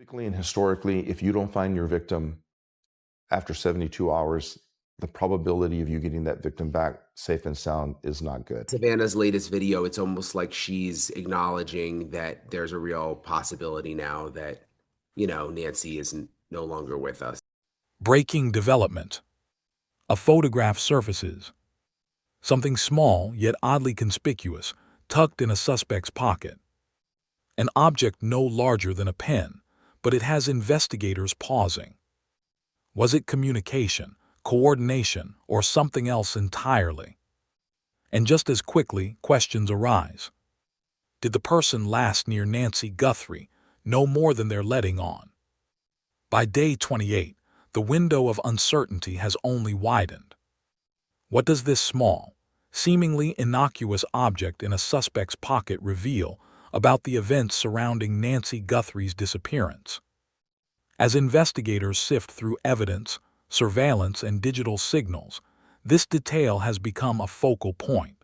Typically and historically, if you don't find your victim after 72 hours, the probability of you getting that victim back safe and sound is not good. Savannah's latest video, it's almost like she's acknowledging that there's a real possibility now that, Nancy is no longer with us. Breaking development. A photograph surfaces. Something small yet oddly conspicuous, tucked in a suspect's pocket. An object no larger than a pen, but it has investigators pausing. Was it communication, coordination, or something else entirely? And just as quickly, questions arise. Did the person last near Nancy Guthrie no more than they're letting on? By day 28, the window of uncertainty has only widened. What does this small, seemingly innocuous object in a suspect's pocket reveal about the events surrounding Nancy Guthrie's disappearance? As investigators sift through evidence, surveillance, and digital signals, this detail has become a focal point.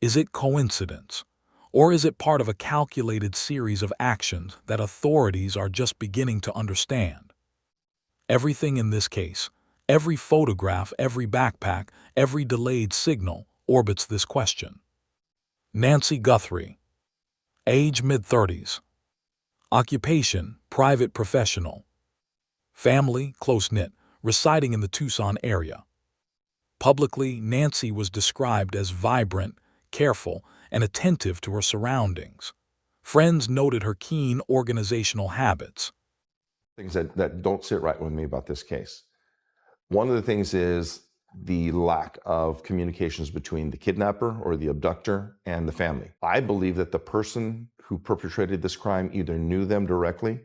Is it coincidence, or is it part of a calculated series of actions that authorities are just beginning to understand? Everything in this case, every photograph, every backpack, every delayed signal, orbits this question. Nancy Guthrie. Age mid-30s. Occupation, private professional. Family, close-knit, residing in the Tucson area. Publicly, Nancy was described as vibrant, careful, and attentive to her surroundings. Friends noted her keen organizational habits. Things that don't sit right with me about this case. One of the things is the lack of communications between the kidnapper or the abductor and the family. I believe that the person who perpetrated this crime either knew them directly,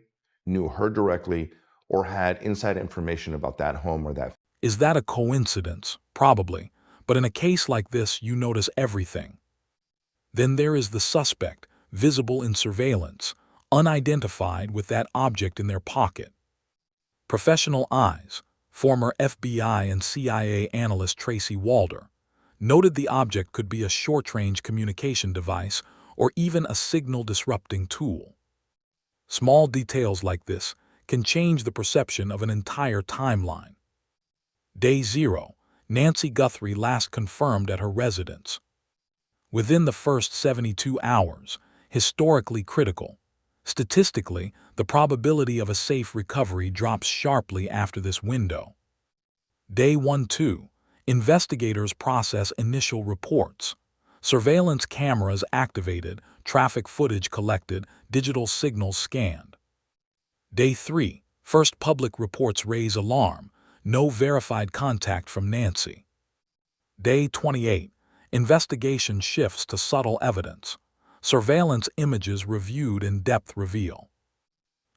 knew her directly, or had inside information about that home or that. Is that a coincidence? Probably. But in a case like this, you notice everything. Then there is the suspect, visible in surveillance, unidentified with that object in their pocket. Professional eyes, former FBI and CIA analyst Tracy Walder, noted the object could be a short-range communication device or even a signal-disrupting tool. Small details like this can change the perception of an entire timeline. Day 0, Nancy Guthrie last confirmed at her residence. Within the first 72 hours, historically critical. Statistically, the probability of a safe recovery drops sharply after this window. Day 1-2, investigators process initial reports. Surveillance cameras activated, traffic footage collected, digital signals scanned. Day 3, first public reports raise alarm, no verified contact from Nancy. Day 28, investigation shifts to subtle evidence. Surveillance images reviewed in depth reveal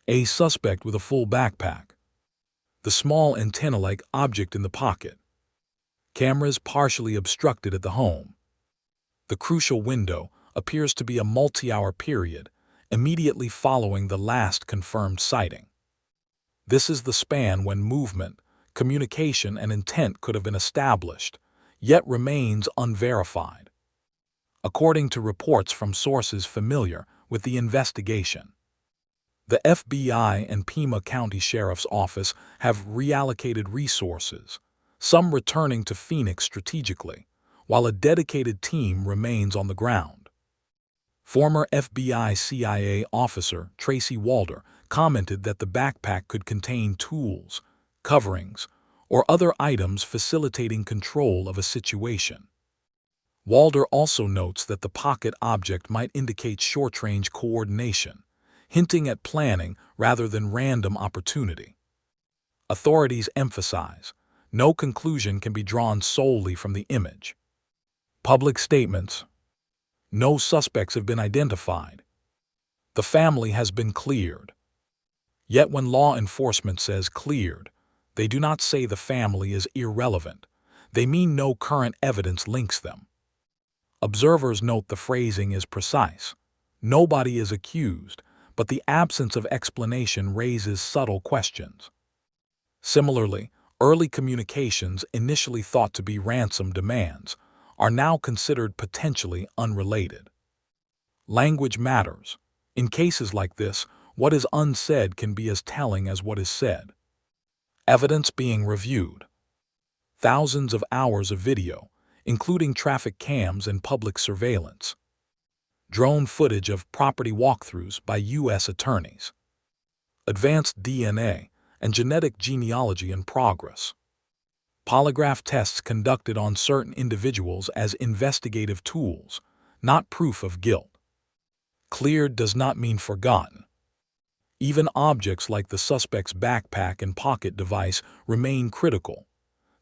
a suspect with a full backpack, the small antenna-like object in the pocket, cameras partially obstructed at the home. The crucial window appears to be a multi-hour period immediately following the last confirmed sighting. This is the span when movement, communication, and intent could have been established, yet remains unverified. According to reports from sources familiar with the investigation, the FBI and Pima County Sheriff's Office have reallocated resources, some returning to Phoenix strategically, while a dedicated team remains on the ground. Former FBI-CIA officer Tracy Walder commented that the backpack could contain tools, coverings, or other items facilitating control of a situation. Walder also notes that the pocket object might indicate short-range coordination, hinting at planning rather than random opportunity. Authorities emphasize, no conclusion can be drawn solely from the image. Public statements. No suspects have been identified. The family has been cleared. Yet when law enforcement says cleared, they do not say the family is irrelevant. They mean no current evidence links them. Observers note the phrasing is precise. Nobody is accused, but the absence of explanation raises subtle questions. Similarly, early communications initially thought to be ransom demands are now considered potentially unrelated. Language matters. In cases like this, what is unsaid can be as telling as what is said. Evidence being reviewed. Thousands of hours of video, including traffic cams and public surveillance. Drone footage of property walkthroughs by U.S. attorneys. Advanced DNA and genetic genealogy in progress. Polygraph tests conducted on certain individuals as investigative tools, not proof of guilt. Cleared does not mean forgotten. Even objects like the suspect's backpack and pocket device remain critical.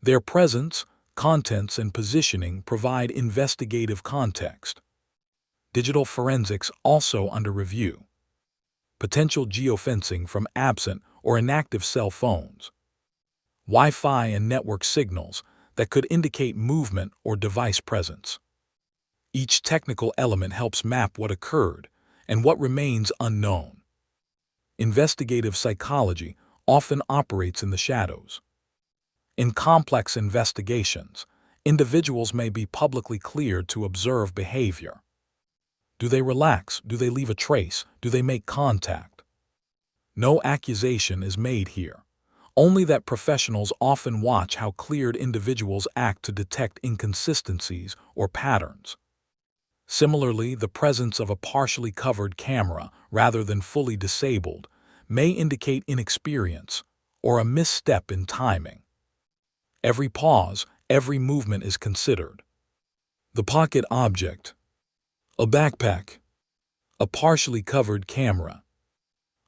Their presence, contents, and positioning provide investigative context. Digital forensics also under review. Potential geofencing from absent or inactive cell phones. Wi-Fi and network signals that could indicate movement or device presence. Each technical element helps map what occurred and what remains unknown. Investigative psychology often operates in the shadows. In complex investigations, individuals may be publicly cleared to observe behavior. Do they relax? Do they leave a trace? Do they make contact? No accusation is made here, only that professionals often watch how cleared individuals act to detect inconsistencies or patterns. Similarly, the presence of a partially covered camera rather than fully disabled may indicate inexperience or a misstep in timing. Every pause, every movement is considered. The pocket object. A backpack. A partially covered camera.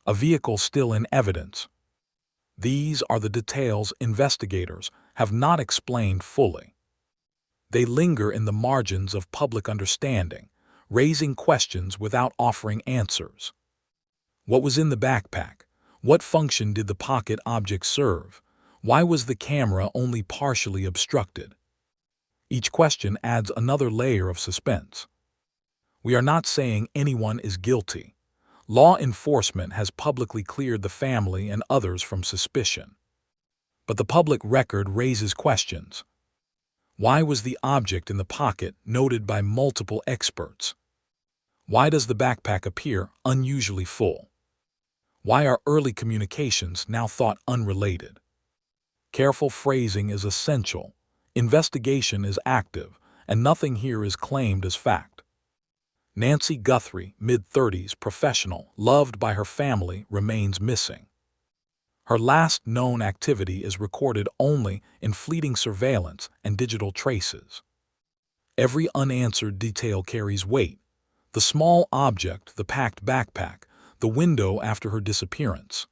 A vehicle still in evidence. These are the details investigators have not explained fully. They linger in the margins of public understanding, raising questions without offering answers. What was in the backpack? What function did the pocket object serve? Why was the camera only partially obstructed? Each question adds another layer of suspense. We are not saying anyone is guilty. Law enforcement has publicly cleared the family and others from suspicion. But the public record raises questions. Why was the object in the pocket noted by multiple experts? Why does the backpack appear unusually full? Why are early communications now thought unrelated? Careful phrasing is essential. Investigation is active, and nothing here is claimed as fact. Nancy Guthrie, mid-30s, professional, loved by her family, remains missing. Her last known activity is recorded only in fleeting surveillance and digital traces. Every unanswered detail carries weight. The small object, the packed backpack, the window after her disappearance.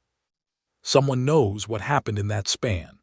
Someone knows what happened in that span.